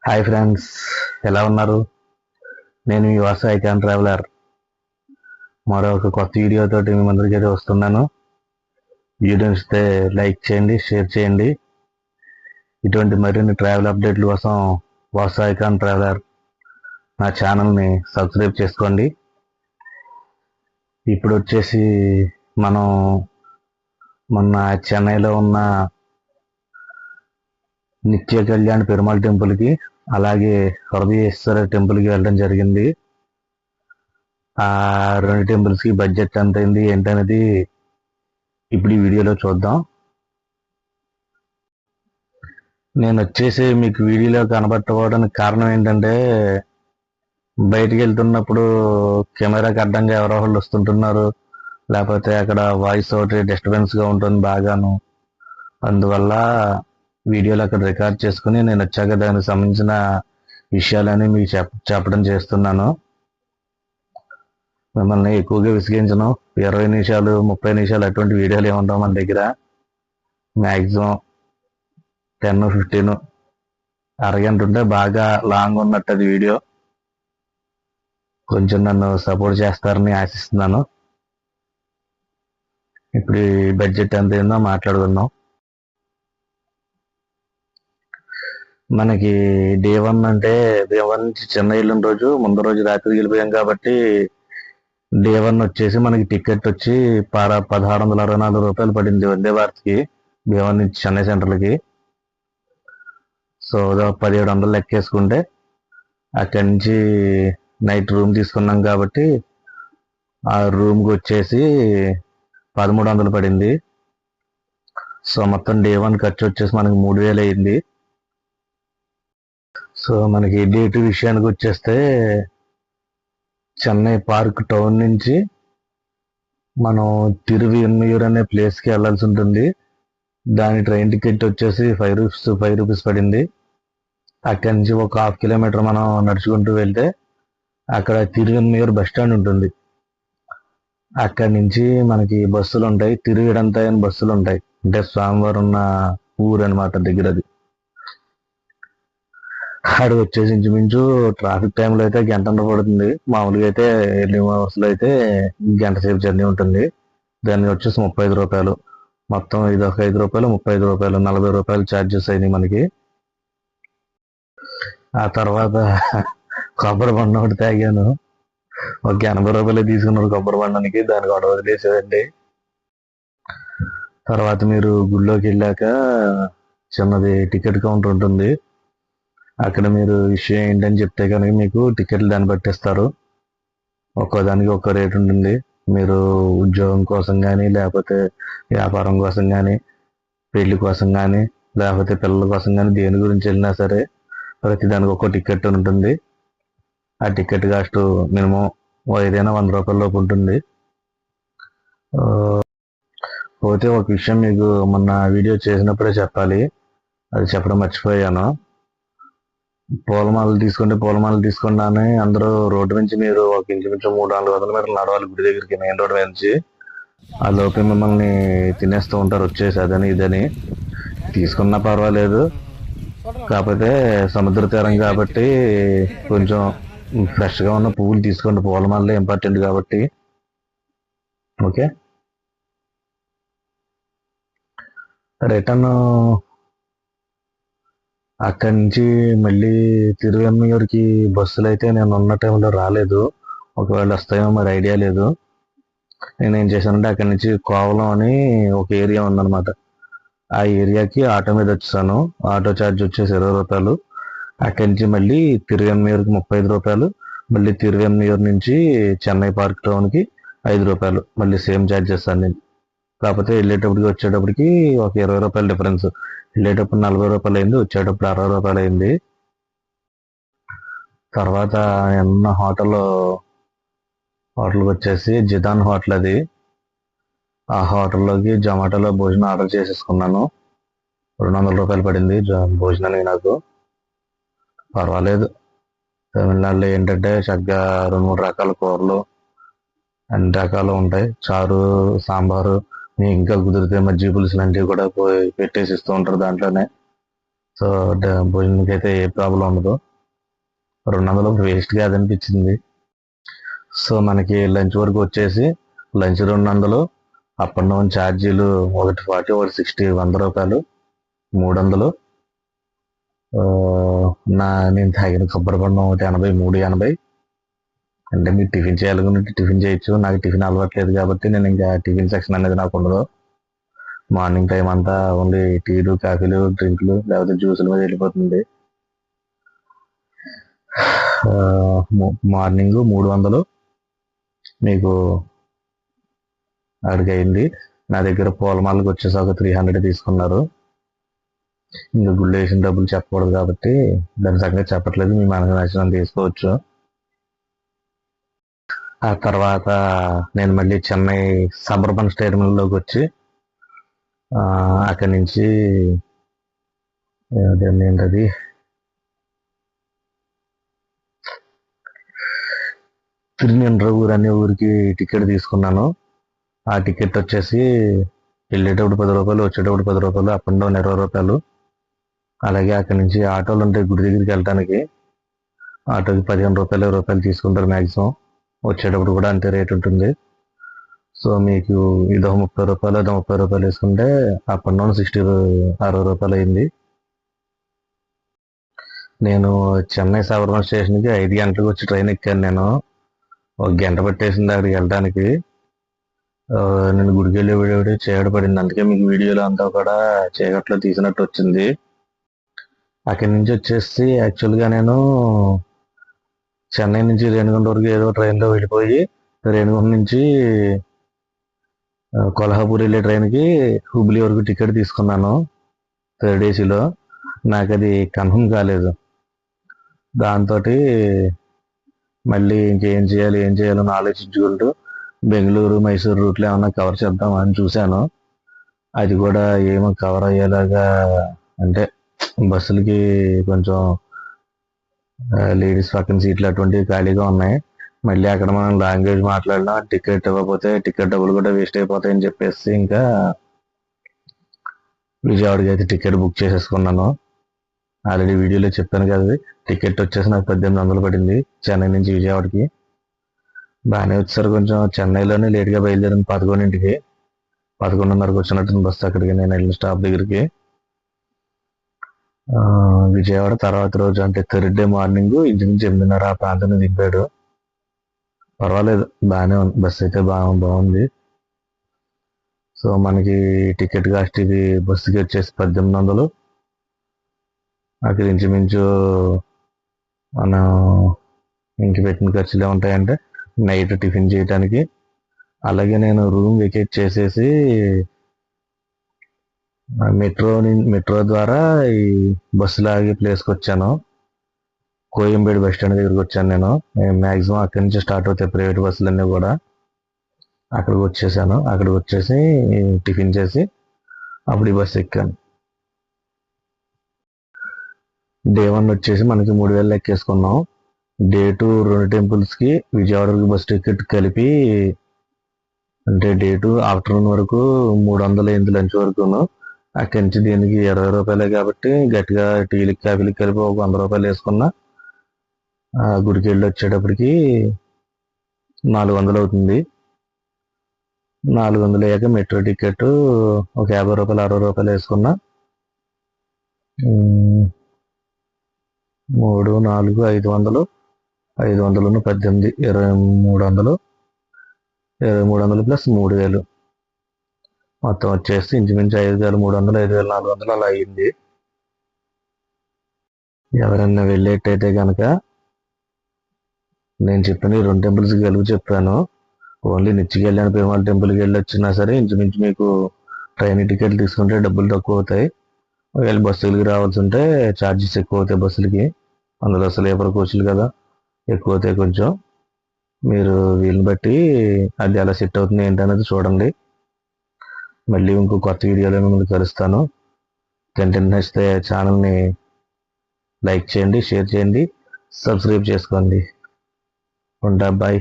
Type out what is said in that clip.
Hi friends, ఎలా ఉన్నారు? నేను మీ వాసు ఐకాన్ ట్రావెలర్ మరొక కొత్త వీడియోతో మీ ముందరికి అయితే వస్తున్నాను. వీడియో ఇస్తే లైక్ చేయండి, షేర్ చేయండి. ఇటువంటి మరిన్ని ట్రావెల్ అప్డేట్ల కోసం వాసు ఐకాన్ ట్రావెలర్ నా ఛానల్ని సబ్స్క్రైబ్ చేసుకోండి. ఇప్పుడు వచ్చేసి మనం మొన్న చెన్నైలో ఉన్న నిత్య కళ్యాణ్ పెరుమాళ్ టెంపుల్కి, అలాగే హృదయేశ్వర టెంపుల్కి వెళ్ళడం జరిగింది. ఆ రెండు టెంపుల్స్కి బడ్జెట్ ఎంత అయింది ఏంటనేది ఇప్పుడు ఈ వీడియోలో చూద్దాం. నేను వచ్చేసి మీకు వీడియోలో కనబట్టకపోవడానికి కారణం ఏంటంటే, బయటికి వెళ్తున్నప్పుడు కెమెరాకి అడ్డంగా ఎవరో వాళ్ళు వస్తుంటున్నారు, లేకపోతే అక్కడ వాయిస్ ఒకటి డిస్టర్బెన్స్గా ఉంటుంది బాగాను. అందువల్ల వీడియోలో అక్కడ రికార్డ్ చేసుకుని నేను వచ్చాక దానికి సంబంధించిన విషయాలని మీకు చెప్పడం చేస్తున్నాను. మిమ్మల్ని ఎక్కువగా విసిగించను. 20 నిమిషాలు 30 నిమిషాలు అటువంటి వీడియోలు ఏముంటావు మన దగ్గర. మ్యాక్సిమం 10-15 అరగంట ఉంటే బాగా లాంగ్ ఉన్నట్టు అది వీడియో. కొంచెం నన్ను సపోర్ట్ చేస్తారని ఆశిస్తున్నాను. ఇప్పుడు ఈ బడ్జెట్ ఎంత అయిందో మాట్లాడుకుందాం. మనకి డే 1 అంటే డే 1 నుంచి చెన్నై వెళ్ళిన రోజు ముందు రోజు రాత్రికి వెళ్ళిపోయాం కాబట్టి డే 1 వచ్చేసి మనకి టికెట్ వచ్చి 1664 రూపాయలు పడింది వందే భారత్కి, డే 1 నుంచి చెన్నై సెంట్రల్కి. సో 1700 లెక్కేసుకుంటే అక్కడి నుంచి నైట్ రూమ్ తీసుకున్నాం కాబట్టి ఆ రూమ్కి వచ్చేసి 1300 పడింది. సో మొత్తం డే 1 ఖర్చు వచ్చేసి మనకి 3000 అయింది. సో మనకి డే 2 విషయానికి వచ్చేస్తే చెన్నై పార్క్ టౌన్ నుంచి మనం తిరువెన్మయూర్ అనే ప్లేస్కి వెళ్ళాల్సి ఉంటుంది. దాని ట్రైన్ టికెట్ వచ్చేసి 5 రూపీస్ పడింది. అక్కడి నుంచి ఒక 1/2 కిలోమీటర్ మనం నడుచుకుంటూ వెళ్తే అక్కడ తిరువెన్మయూర్ బస్ స్టాండ్ ఉంటుంది. అక్కడి నుంచి మనకి బస్సులు ఉంటాయి, తిరువిడంతా అని బస్సులు ఉంటాయి. అంటే స్వామివారు ఉన్న ఊరు అనమాట దగ్గర. అది ఆడు వచ్చేసి ఇంచుమించు ట్రాఫిక్ టైంలో అయితే గంటన్నర పడుతుంది. మామూలుగా అయితే ఎర్లీ అవర్స్లో అయితే గంట సేపు జర్నీ ఉంటుంది. దాన్ని వచ్చేసి 35 రూపాయలు. మొత్తం ఇది ఒక 5 రూపాయలు, 35 రూపాయలు, 40 రూపాయలు ఛార్జెస్ అయినాయి మనకి. ఆ తర్వాత కొబ్బరి బండ ఒకటి తాగాను. ఒక 80 రూపాయలు తీసుకున్నారు కొబ్బరి బండానికి, దానికి ఒకటి వదిలేసేదండి. తర్వాత మీరు గుళ్ళోకి వెళ్ళాక చిన్నది టికెట్ కౌంటర్ ఉంటుంది. అక్కడ మీరు విషయం ఏంటని చెప్తే కనుక మీకు టికెట్లు దాన్ని బట్టిస్తారు. ఒక్కోదానికి ఒక్కో రేట్ ఉంటుంది. మీరు ఉద్యోగం కోసం కానీ, లేకపోతే వ్యాపారం కోసం కానీ, పెళ్లి కోసం కానీ, లేకపోతే పిల్లల కోసం కానీ, దేని గురించి వెళ్ళినా సరే ప్రతి దానికి ఒక్కో టికెట్ ఉంటుంది. ఆ టికెట్ కాస్ట్ మినిమం ఏదైనా 100 రూపాయల లోపు ఉంటుంది. పోతే ఒక విషయం మీకు మొన్న వీడియో చేసినప్పుడే చెప్పాలి, అది చెప్పడం మర్చిపోయాను. పూలమాలలు తీసుకోండి అని అందరూ రోడ్డు నుంచి మీరు ఒక ఇంచుమించు 300-400 మీటర్లు నడవాలి గుడి దగ్గరికి, మెయిన్ రోడ్ నుంచి. ఆ లోపే మిమ్మల్ని తినేస్తూ ఉంటారు వచ్చేసి అదని ఇదని. తీసుకున్నా పర్వాలేదు, కాకపోతే సముద్ర తీరం కాబట్టి కొంచెం ఫ్రెష్గా ఉన్న పువ్వులు తీసుకోండి. పూలమాలలే ఇంపార్టెంట్ కాబట్టి. ఓకే, రిటర్న్ అక్కడి నుంచి మళ్ళీ తిరువెన్మయూర్కి బస్సులు అయితే నేను ఉన్న టైంలో రాలేదు. ఒకవేళ వస్తాయో మరి ఐడియా లేదు. నేను ఏం చేశానంటే అక్కడి నుంచి కోవలం అని ఒక ఏరియా ఉందన్నమాట. ఆ ఏరియాకి ఆటో మీద వచ్చాను. ఆటో ఛార్జ్ వచ్చేసి 20 రూపాయలు. అక్కడి నుంచి మళ్ళీ తిరువెన్మయూర్కి 35 రూపాయలు. మళ్ళీ తిరువెన్మయూర్ నుంచి చెన్నై పార్క్ టౌన్కి 5 రూపాయలు. మళ్ళీ సేమ్ ఛార్జెస్ అన్ని. కాకపోతే వెళ్ళేటప్పటికి వచ్చేటప్పటికి ఒక 20 రూపాయలు డిఫరెన్స్. వెళ్ళేటప్పుడు 40 రూపాయలు అయింది, వచ్చేటప్పుడు 60 రూపాయలు అయింది. తర్వాత ఉన్న హోటల్కి వచ్చేసి జిదాన్ హోటల్ అది. ఆ హోటల్లోకి జొమాటోలో భోజనం ఆర్డర్ చేసేసుకున్నాను. 200 రూపాయలు పడింది భోజనానికి నాకు. పర్వాలేదు. తమిళనాడులో ఏంటంటే చక్కగా 2-3 రకాల కూరలు అన్ని రకాలు ఉంటాయి. చారు, సాంబారు, ఇంకా కుదిరితే మజ్జిగ పులుసు లాంటివి కూడా పెట్టేసి ఇస్తూ ఉంటారు దాంట్లోనే. సో భోజనంకి అయితే ఏ ప్రాబ్లం ఉండదు. 200 వేస్ట్ కాదనిపించింది. సో మనకి లంచ్ వరకు వచ్చేసి లంచ్ 200, అప్ అండ్ డౌన్ ఛార్జీలు ఒకటి 40, ఒకటి 60, ₹100, 300. నేను తాగిన కొబ్బరి బొండం ఒకటి 80, 380. అంటే మీరు టిఫిన్ చేయాలనుకుంటే టిఫిన్ చేయొచ్చు. నాకు టిఫిన్ అలవాట్లేదు కాబట్టి నేను ఇంకా టిఫిన్ సెక్షన్ అనేది నాకు ఉండదు. మార్నింగ్ టైం అంతా ఓన్లీ టీలు, కాఫీలు, డ్రింక్లు లేకపోతే జ్యూసుల మీద వెళ్ళిపోతుంది. మార్నింగ్ 300 మీకు అక్కడికి అయింది. నా దగ్గర పూలమాలకు వచ్చేసి ఒక 300 తీసుకున్నారు. ఇంకా గుళ్ళు వేసిన డబ్బులు చెప్పకూడదు కాబట్టి దాని సంగతి చెప్పట్లేదు. మీ మనకు నచ్చినంత తీసుకోవచ్చు. ఆ తర్వాత నేను మళ్ళీ చెన్నై సబర్బన్ టెర్మినల్లోకి వచ్చి అక్కడి నుంచి ఏంటది తిరునెండ్రవూరు అనే ఊరికి టికెట్ తీసుకున్నాను. ఆ టికెట్ వచ్చేసి వెళ్ళేటప్పుడు ₹10, వచ్చేటప్పుడు ₹10, అప్ అండ్ డౌన్ ₹20. అలాగే అక్కడి నుంచి ఆటోలు ఉంటాయి గుడి దగ్గరికి వెళ్ళడానికి. ఆటోకి ₹15, ₹20 తీసుకుంటారు మ్యాక్సిమం. వచ్చేటప్పుడు కూడా అంతే రేట్ ఉంటుంది. సో మీకు ఇదో ₹30, అదో ₹30 వేసుకుంటే అప్ అండ్ డౌన్ ₹60 అయింది. నేను చెన్నై సబర్బన్ స్టేషన్కి 5 గంటలకు వచ్చి ట్రైన్ ఎక్కాను. నేను 1 గంట పట్టేసింది అక్కడికి వెళ్ళడానికి. నేను గుడికి వెళ్ళే వీడియో చీకటి పడింది. అందుకే మీకు వీడియోలో అంతా కూడా చీకట్లో తీసినట్టు వచ్చింది. అక్కడి నుంచి వచ్చేసి యాక్చువల్గా నేను చెన్నై నుంచి రేణిగుంట వరకు ఏదో ట్రైన్లో వెళ్ళిపోయి రేణిగుంట నుంచి కొల్హాపూర్ వెళ్ళే ట్రైన్కి హుబ్లీ వరకు టికెట్ తీసుకున్నాను 3rd ACలో. నాకు అది కన్ఫర్మ్ కాలేదు. దాంతో మళ్ళీ ఇంకేం చేయాలి అని ఆలోచించుకుంటూ బెంగళూరు, మైసూరు రూట్లో ఏమన్నా కవర్ చేద్దామని చూశాను. అది కూడా ఏమో కవర్ అయ్యేలాగా అంటే బస్సులకి కొంచెం లేడీస్ పక్కన సీట్లు అటువంటివి ఖాళీగా ఉన్నాయి. మళ్ళీ అక్కడ మనం లాంగ్వేజ్ మాట్లాడినా టికెట్ ఇవ్వకపోతే టికెట్ డబ్బులు కూడా వేస్ట్ అయిపోతాయని చెప్పేసి ఇంకా విజయవాడకి అయితే టికెట్ బుక్ చేసేసుకున్నాను. ఆల్రెడీ వీడియోలో చెప్పాను కదా, టికెట్ వచ్చేసి నాకు 1800 పడింది చెన్నై నుంచి విజయవాడకి. బాగానే వచ్చారు. కొంచెం చెన్నైలోనే లేట్గా బయలుదేరింది 11ంటికి. 11:30కి వచ్చినట్టు బస్సు అక్కడికి నేను వెళ్ళిన స్టాప్ దగ్గరికి. విజయవాడ తర్వాత రోజు అంటే 3rd డే మార్నింగ్ ఇంచుమించు 8:30 ఆ ప్రాంతాన్ని దింపాడు. పర్వాలేదు, బాగానే ఉంది. బస్సు అయితే బాగుంది. సో మనకి టికెట్ కాస్ట్ ఇది బస్సుకి వచ్చేసి 1800. అక్కడ ఇంచుమించు మనం ఇంటి పెట్టిన ఖర్చులే ఉంటాయంటే నైట్ టిఫిన్ చేయడానికి. అలాగే నేను రూమ్ వెకేట్ చేసేసి మెట్రో ద్వారా ఈ బస్సులు ఆగే ప్లేస్కి వచ్చాను. కోయంబేడు బస్ స్టాండ్ దగ్గరికి వచ్చాను. నేను మ్యాక్సిమం అక్కడి నుంచి స్టార్ట్ అవుతాయి ప్రైవేట్ బస్సులన్నీ కూడా. అక్కడికి వచ్చేసాను. అక్కడికి వచ్చేసి టిఫిన్ చేసి అప్పుడు ఈ బస్సు ఎక్కాను. డే 1 వచ్చేసి మనకి 3000 ఎక్కేసుకున్నాం. డే 2 2 టెంపుల్స్కి విజయవాడకి బస్ టికెట్ కలిపి అంటే డే 2 ఆఫ్టర్నూన్ వరకు 300 అయింది లంచ్ వరకును. అక్కడి నుంచి దీనికి ₹20 కాబట్టి గట్టిగా టీలకి కాఫీలకి కలిపి ఒక ₹100 వేసుకున్నా. గుడికి వెళ్ళి వచ్చేటప్పటికి 400 అవుతుంది. 400 అయ్యాక మెట్రో టికెట్ ఒక ₹50, ₹60 వేసుకున్నా. 3, 4, 500, 500, 18, 2300, 2300 ప్లస్ 3000 మొత్తం వచ్చేసి ఇంచుమించు 5300, 5400 అలా అయింది. ఎవరన్నా వెళ్ళేటైతే కనుక నేను చెప్పిన 2 టెంపుల్స్కి కలిపి చెప్పాను. ఓన్లీ నిత్యకళ్యాణ పెరుమాళ్ టెంపుల్కి వెళ్ళి వచ్చినా సరే ఇంచుమించు మీకు ట్రైన్ టికెట్లు తీసుకుంటే డబ్బులు తక్కువ అవుతాయి. ఒకవేళ బస్సులకి రావాల్సి ఉంటే ఛార్జెస్ ఎక్కువ అవుతాయి బస్సులకి. అందులో స్లీపర్ కోచ్లు కదా, ఎక్కువ అవుతాయి కొంచెం. మీరు వీళ్ళని బట్టి అది ఎలా సెట్ అవుతుంది ఏంటనేది చూడండి. మళ్ళీ ఇంకో కొత్త వీడియోలో మిమ్మల్ని కలుస్తాను. కంటెంట్ నచ్చితే ఛానల్ని లైక్ చేయండి, షేర్ చేయండి, సబ్స్క్రైబ్ చేసుకోండి. ఉంటా, బాయ్.